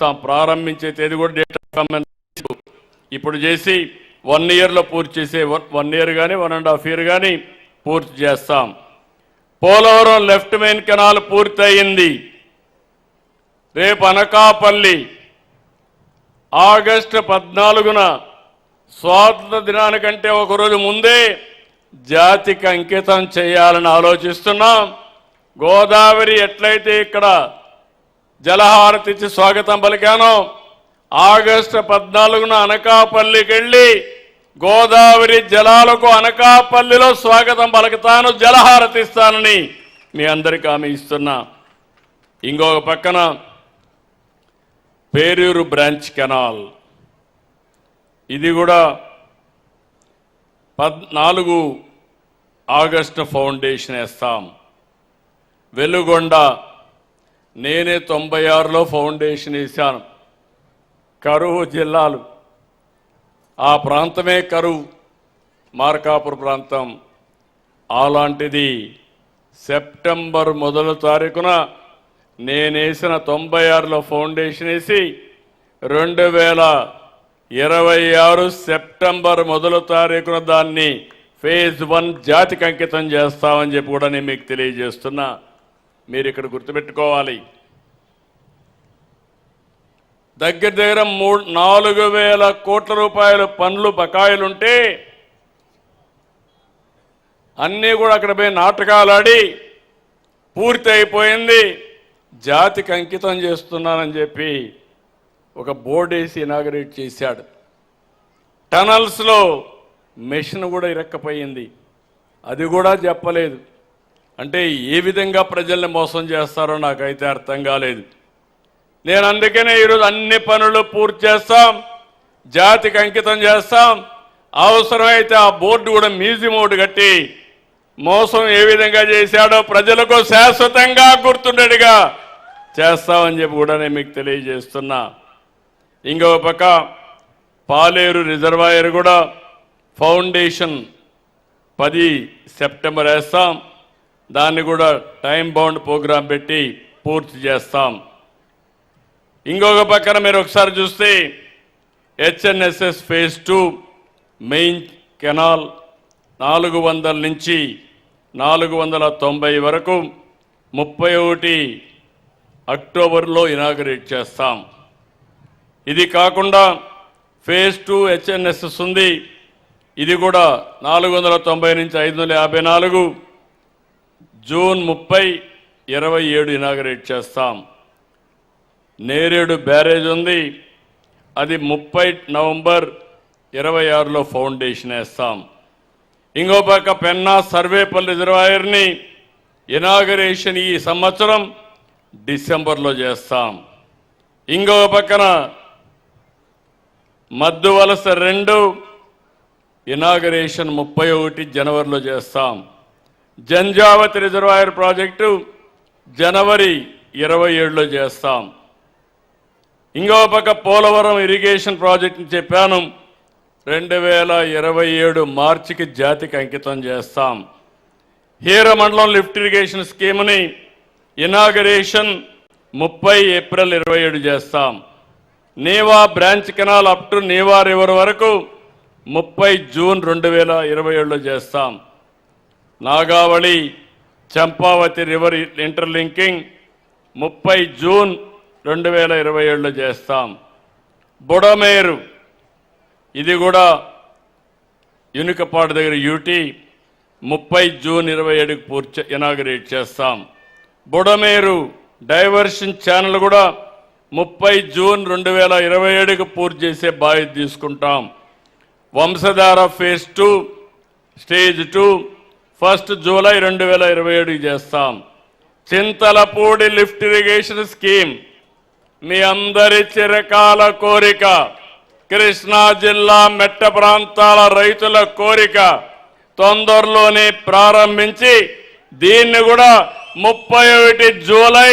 ప్రారంభిస్తాం. ప్రారంభించే తేదీ కూడా డేట్ ఆఫ్ కమెన్స్ ఇప్పుడు చేసి 1 ఇయర్లో పూర్తి చేసే 1 ఇయర్ కానీ 1.5 ఇయర్ కానీ పూర్తి చేస్తాం. పోలవరం లెఫ్ట్ మెయిన్ కెనాల్ పూర్తి అయింది. రేపు అనకాపల్లి ఆగస్టు 14న స్వాతంత్ర దినానికంటే ఒకరోజు ముందే జాతికి అంకితం చేయాలని ఆలోచిస్తున్నాం. గోదావరి ఎట్లయితే ఇక్కడ జలహారతి ఇచ్చి స్వాగతం పలికానో ఆగస్టు 14న అనకాపల్లికి వెళ్ళి గోదావరి జలాలకు అనకాపల్లిలో స్వాగతం పలుకుతాను, జలహారతి ఇస్తానని మీ అందరికీ హామీ ఇస్తున్నా. ఇంకొక పక్కన పేరూరు బ్రాంచ్ కెనాల్ ఇది కూడా 14 ఆగస్టు ఫౌండేషన్ వేస్తాం. వెలుగొండ నేనే 96లో ఫౌండేషన్ వేశాను. కరువు జిల్లాలు ఆ ప్రాంతమే కరువు, మార్కాపురం ప్రాంతం. అలాంటిది సెప్టెంబర్ 1వ తారీఖున నేనేసిన 96లో ఫౌండేషన్ వేసి 2026 సెప్టెంబర్ 1వ తారీఖున దాన్ని ఫేజ్ 1 జాతికి అంకితం చేస్తామని చెప్పి కూడా నేను మీకు తెలియజేస్తున్నా. మీరు ఇక్కడ గుర్తుపెట్టుకోవాలి, దగ్గర 4,000 కోట్ల రూపాయల పనులు బకాయిలుంటే అన్నీ కూడా అక్కడ పోయి నాటకాలు ఆడి పూర్తి అయిపోయింది. జాతికి అంకితం చేస్తున్నానని చెప్పి ఒక బోర్డు వేసి ఇనాగరేట్ చేశాడు. టనల్స్లో మెషిన్ కూడా ఇరక్కపోయింది, అది కూడా చెప్పలేదు. అంటే ఏ విధంగా ప్రజల్ని మోసం చేస్తారో నాకైతే అర్థం కాలేదు. నేను అందుకనే ఈరోజు అన్ని పనులు పూర్తి చేస్తాం, జాతికి అంకితం చేస్తాం. అవసరమైతే ఆ బోర్డు కూడా మ్యూజియం ఒకటి కట్టి మోసం ఏ విధంగా చేశాడో ప్రజలకు శాశ్వతంగా గుర్తుండేట్టుగా చేస్తామని చెప్పి కూడా నేను మీకు తెలియజేస్తున్నా. ఇంకొక పక్క పాలేరు రిజర్వాయర్ కూడా ఫౌండేషన్ 10 సెప్టెంబర్ వేస్తాం. దాన్ని కూడా టైం బౌండ్ ప్రోగ్రాం పెట్టి పూర్తి చేస్తాం. ఇంకొక పక్కన మీరు ఒకసారి చూస్తే హెచ్ఎన్ఎస్ఎస్ ఫేజ్ 2 మెయిన్ కెనాల్ 400 నుంచి 490 వరకు 31 అక్టోబర్లో ఇనాగరేట్ చేస్తాం. ఇది కాకుండా ఫేజ్ 2 హెచ్ఎన్ఎస్ఎస్ ఉంది, ఇది కూడా 490 నుంచి 554 జూన్ 30, 27 ఇనాగరేట్ చేస్తాం. నేరేడు బ్యారేజ్ ఉంది, అది 30 నవంబర్ 26లో ఫౌండేషన్ వేస్తాం. ఇంకో పక్క పెన్నా సర్వేపల్లి రిజర్వాయర్ని ఇనాగరేషన్ ఈ సంవత్సరం డిసెంబర్లో చేస్తాం. ఇంకో పక్కన మద్దు వలస 2 ఇనాగరేషన్ 31 జనవరిలో చేస్తాం. జంజావతి రిజర్వాయర్ ప్రాజెక్టు జనవరి 27లో చేస్తాం. ఇంకో పక్క పోలవరం ఇరిగేషన్ ప్రాజెక్టుని చెప్పాను, 2027 మార్చికి జాతికి అంకితం చేస్తాం. హీరమండలం లిఫ్ట్ ఇరిగేషన్ స్కీమ్ని ఇనాగరేషన్ 30 ఏప్రిల్ 27 చేస్తాం. Neeva branch canal up to Neeva river వరకు 30 జూన్ 2027లో చేస్తాం. Nagavali Champavathi river interlinking 30 June 2027లో చేస్తాం. బుడమేరు ఇది కూడా యునికపాడు దగ్గర యూటీ 30 జూన్ 27కి పూర్తి ఇనాగరేట్ చేస్తాం. బుడమేరు డైవర్షన్ ఛానల్ కూడా 30 జూన్ 2027కి పూర్తి చేసే బాధ్యత తీసుకుంటాం. వంశధార ఫేజ్ 2 స్టేజ్ 2 1 జూలై 2027కి చేస్తాం. చింతలపూడి లిఫ్ట్ ఇరిగేషన్ స్కీమ్ మీ అందరి చిరకాల కోరిక, కృష్ణా జిల్లా మెట్ట ప్రాంతాల రైతుల కోరిక. తొందరలోనే ప్రారంభించి దీన్ని కూడా 31 జూలై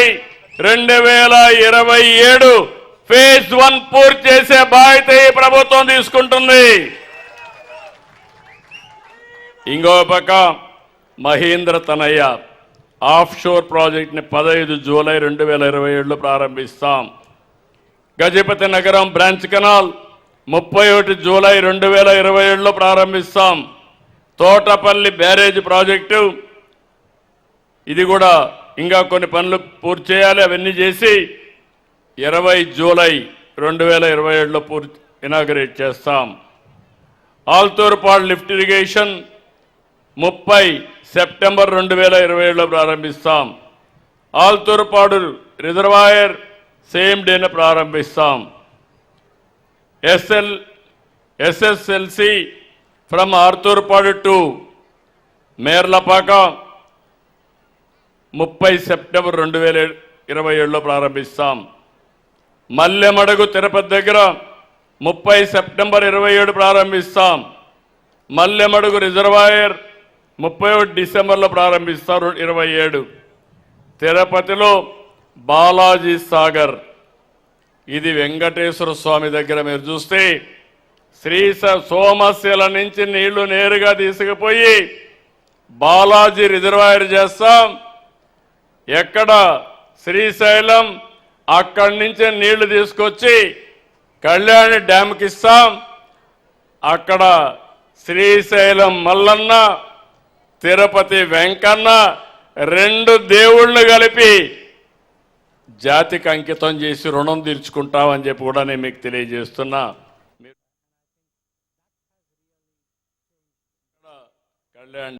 2027 ఫేజ్ 1 పూర్తి చేసే బాధ్యత ఈ ప్రభుత్వం తీసుకుంటుంది. ఇంకో పక్క మహేంద్ర తనయ్య ఆఫ్ షోర్ ప్రాజెక్ట్ని 15 జూలై 2027లో ప్రారంభిస్తాం. Gajapathi Nagaram branch canal 31 July 2027లో ప్రారంభిస్తాం. తోటపల్లి బ్యారేజ్ ప్రాజెక్టు ఇది కూడా ఇంకా కొన్ని పనులు పూర్తి చేయాలి. అవన్నీ చేసి 20 జూలై 2027లో పూర్తి ఇనాగరేట్ చేస్తాం. ఆల్తూర్పాడు లిఫ్ట్ ఇరిగేషన్ 30 సెప్టెంబర్ 2027లో ప్రారంభిస్తాం. ఆల్తూర్పాడు రిజర్వాయర్ సేమ్ డేన ప్రారంభిస్తాం. SSLC from Arturpadu to Merlapaka 30 September 2027లో ప్రారంభిస్తాం. మల్లెమడుగు తిరుపతి దగ్గర 30 సెప్టెంబర్ 27 ప్రారంభిస్తాం. మల్లెమడుగు రిజర్వాయర్ 31 డిసెంబర్లో ప్రారంభిస్తారు 27. తిరుపతిలో బాలాజీ సాగర్ ఇది వెంకటేశ్వర స్వామి దగ్గర మీరు చూస్తే సోమశిల నుంచి నీళ్లు నేరుగా తీసుకుపోయి బాలాజీ రిజర్వాయర్ చేస్తాం. ఎక్కడ శ్రీశైలం అక్కడి నుంచి నీళ్లు తీసుకొచ్చి కళ్యాణి డ్యామ్కి ఇస్తాం. అక్కడ శ్రీశైలం మల్లన్న తిరుపతి వెంకన్న 2 దేవుళ్ళు కలిపి జాతికి అంకితం చేసి రుణం తీర్చుకుంటామని చెప్పి కూడా నేను మీకు తెలియజేస్తున్నా. కళ్యాణ్